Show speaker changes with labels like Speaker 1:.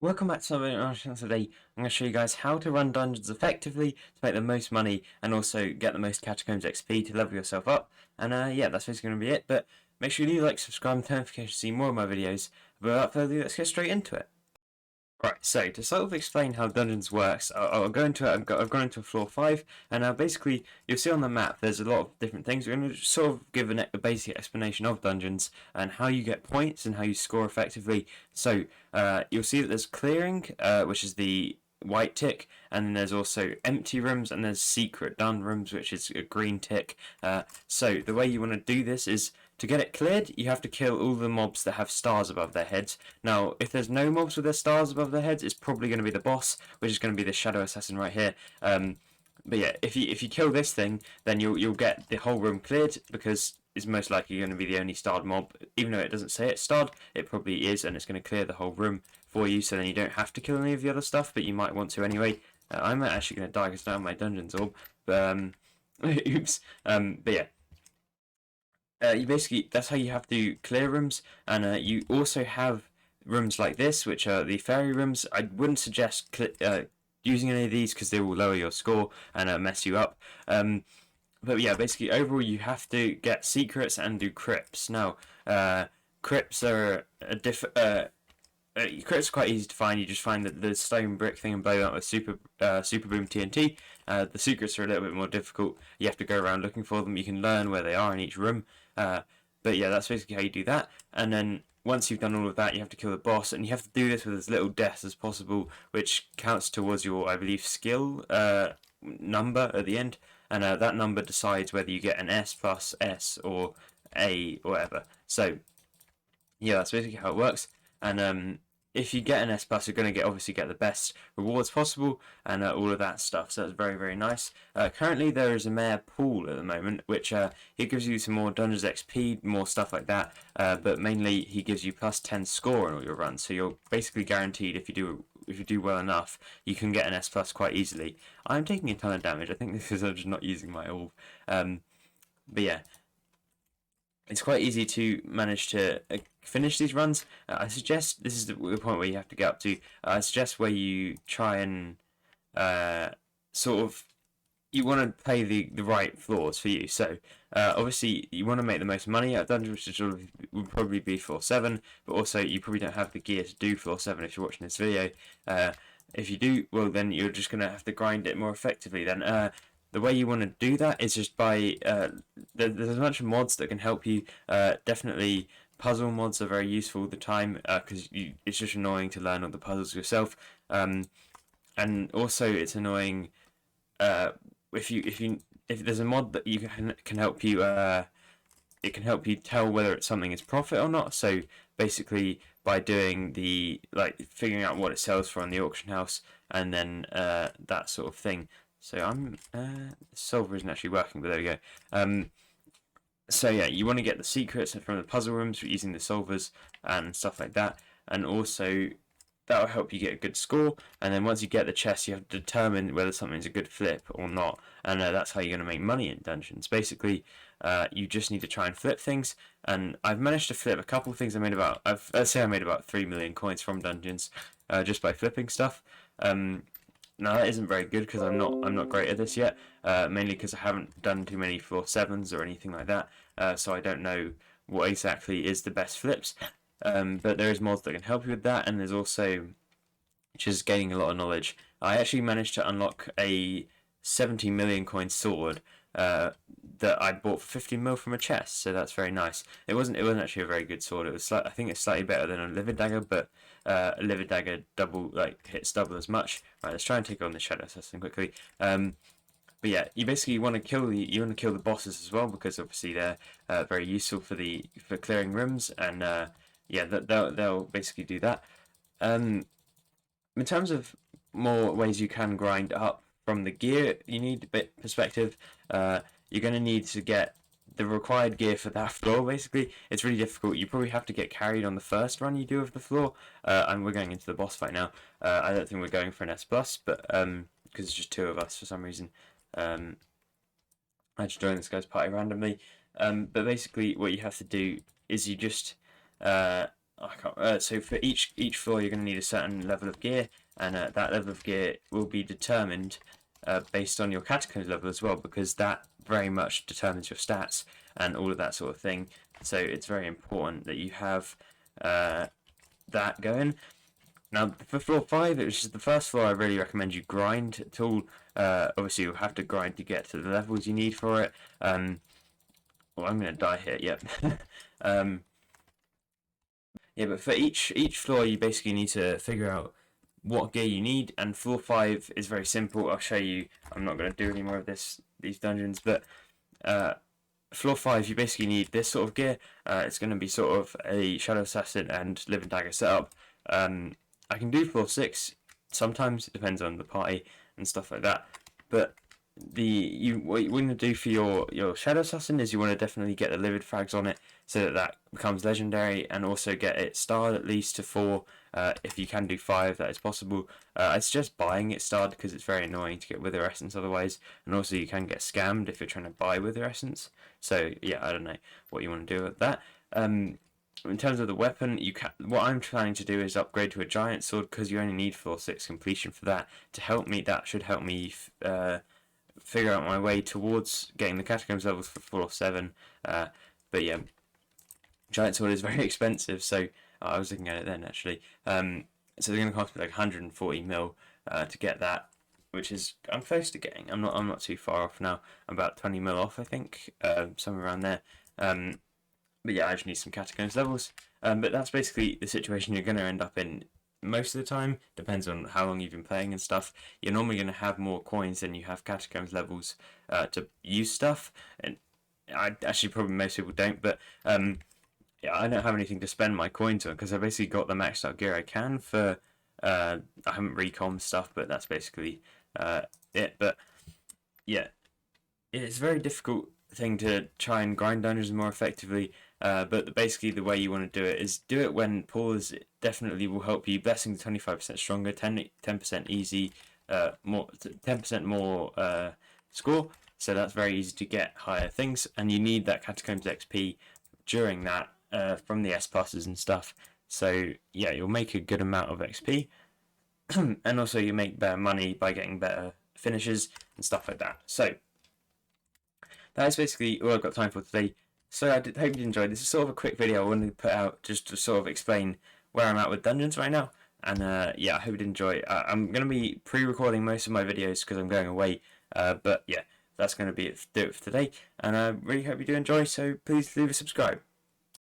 Speaker 1: Welcome back to another video. Today I'm going to show you guys how to run dungeons effectively to make the most money and also get the most catacombs XP to level yourself up. And yeah, that's basically going to be it. But make sure you like, subscribe, and turn notifications to see more of my videos. But without further ado, let's get straight into it. Right, so to sort of explain how dungeons works, I'll go into it. I've gone into floor 5, and basically you'll see on the map there's a lot of different things. We're going to sort of give a basic explanation of dungeons and how you get points and how you score effectively. So you'll see that there's clearing, which is the white tick, and then there's also empty rooms, and there's secret done rooms, which is a green tick. So the way you want to do this is to get it cleared, you have to kill all the mobs that have stars above their heads. Now, if there's no mobs with their stars above their heads, it's probably going to be the boss, which is going to be the Shadow Assassin right here. But yeah, if you kill this thing, then you'll get the whole room cleared because it's most likely going to be the only starred mob. Even though it doesn't say it's starred, it probably is, and it's going to clear the whole room for you. So then you don't have to kill any of the other stuff, but you might want to anyway. I'm actually going to die because I don't have my dungeons orb. But oops. But yeah. You basically, that's how you have to clear rooms, and you also have rooms like this, which are the fairy rooms. I wouldn't suggest using any of these because they will lower your score and mess you up. But yeah, basically, overall, you have to get secrets and do crypts. Now, crypts are crypts are quite easy to find. You just find that the stone brick thing and blow up with super boom TNT. The secrets are a little bit more difficult. You have to go around looking for them. You can learn where they are in each room. But yeah, that's basically how you do that. And then once you've done all of that, you have to kill the boss, and you have to do this with as little deaths as possible, which counts towards your, I believe, skill number at the end. And that number decides whether you get an S plus S or A or whatever. So yeah, that's basically how it works. And if you get an S plus, you're going to obviously get the best rewards possible and all of that stuff. So that's very nice. Currently, there is a mayor pool at the moment, which he gives you some more dungeons XP, more stuff like that. But mainly, he gives you plus 10 score on all your runs. So you're basically guaranteed if you do well enough, you can get an S plus quite easily. I'm taking a ton of damage. I think this is I'm just not using my orb. But yeah, it's quite easy to manage to finish these runs. I suggest this is the point where you have to get up to. I suggest where you try and sort of you want to play the right floors for you. So obviously you want to make the most money out of dungeons, which would probably be floor 7. But also you probably don't have the gear to do floor 7 if you're watching this video. If you do, well then you're just going to have to grind it more effectively. Then the way you want to do that is just by there's a bunch of mods that can help you. Definitely puzzle mods are very useful all the time because it's just annoying to learn all the puzzles yourself. And also it's annoying if there's a mod that you can help you. It can help you tell whether something is profit or not. So basically, by doing figuring out what it sells for on the auction house, and then that sort of thing. So solver isn't actually working, but there we go. So yeah, you want to get the secrets from the puzzle rooms using the solvers and stuff like that, and also that will help you get a good score. And then once you get the chest, you have to determine whether something's a good flip or not, and that's how you're going to make money in dungeons. Basically, you just need to try and flip things, and I've managed to flip a couple of things. Let's say I made about 3 million coins from dungeons just by flipping stuff. Now that isn't very good because I'm not great at this yet. Mainly because I haven't done too many floor 7s or anything like that. So I don't know what exactly is the best flips. But there is mods that can help you with that, and there's also just gaining a lot of knowledge. I actually managed to unlock a 70 million coin sword that I bought for 50 mil from a chest, so that's very nice. It wasn't actually a very good sword. It was I think it's slightly better than a livid dagger, but a livid dagger hits double as much. Right, let's try and take on the shadow assassin quickly. But yeah, you basically want to kill the bosses as well because obviously they're very useful for clearing rooms, and yeah, they'll basically do that. In terms of more ways you can grind up from the gear, you need a bit perspective. You're going to need to get the required gear for that floor. Basically, it's really difficult. You probably have to get carried on the first run you do of the floor. And we're going into the boss fight now. I don't think we're going for an S plus, but because it's just 2 of us for some reason. I just joined this guy's party randomly. But basically, what you have to do is you just so for each floor you're going to need a certain level of gear, and that level of gear will be determined based on your catacombs level as well, because that very much determines your stats and all of that sort of thing. So it's very important that you have that going. Now for floor 5, which is the first floor, I really recommend you grind at all. Obviously you'll have to grind to get to the levels you need for it. Well, I'm going to die here, yep. Yeah, but for each floor you basically need to figure out what gear you need, and floor 5 is very simple. I'll show you. I'm not going to do any more of these dungeons, but floor 5 you basically need this sort of gear. It's going to be sort of a Shadow Assassin and Living Dagger setup. I can do floor 6 sometimes, it depends on the party and stuff like that, but what you want to do for your Shadow Assassin is you want to definitely get the Livid Frags on it, so that becomes legendary, and also get it starred at least to 4. If you can do 5, that is possible. I suggest buying it starred because it's very annoying to get Wither Essence otherwise, and also you can get scammed if you're trying to buy Wither Essence. So yeah, I don't know what you want to do with that. In terms of the weapon, what I'm planning to do is upgrade to a giant sword, because you only need floor 6 completion for that. To help me, that should help me figure out my way towards getting the catacombs levels for floor 7. But yeah, giant sword is very expensive, so I was looking at it then actually. So they're going to cost me like 140 mil to get that, which is, I'm close to getting. I'm not too far off now. I'm about 20 mil off, I think, somewhere around there. But yeah, I just need some catacombs levels. But that's basically the situation you're going to end up in most of the time. Depends on how long you've been playing and stuff. You're normally going to have more coins than you have catacombs levels to use stuff. And I actually, probably most people don't, but yeah, I don't have anything to spend my coins on, because I basically got the maxed out gear I can for. I haven't recom stuff, but that's basically it. But yeah, it's a very difficult thing to try and grind dungeons more effectively. But basically the way you want to do it is do it when pause definitely will help you. Blessings 25% stronger, 10% easy, more 10% more score. So that's very easy to get higher things, and you need that catacombs XP during that from the S pluses and stuff. So yeah, you'll make a good amount of XP, and also you make better money by getting better finishes and stuff like that. So that is basically all I've got time for today. So I hope you enjoyed. This is sort of a quick video I wanted to put out just to sort of explain where I'm at with dungeons right now. And yeah, I hope you enjoy. I'm going to be pre-recording most of my videos because I'm going away. But yeah, that's going to be do it for today. And I really hope you do enjoy, so please leave a subscribe.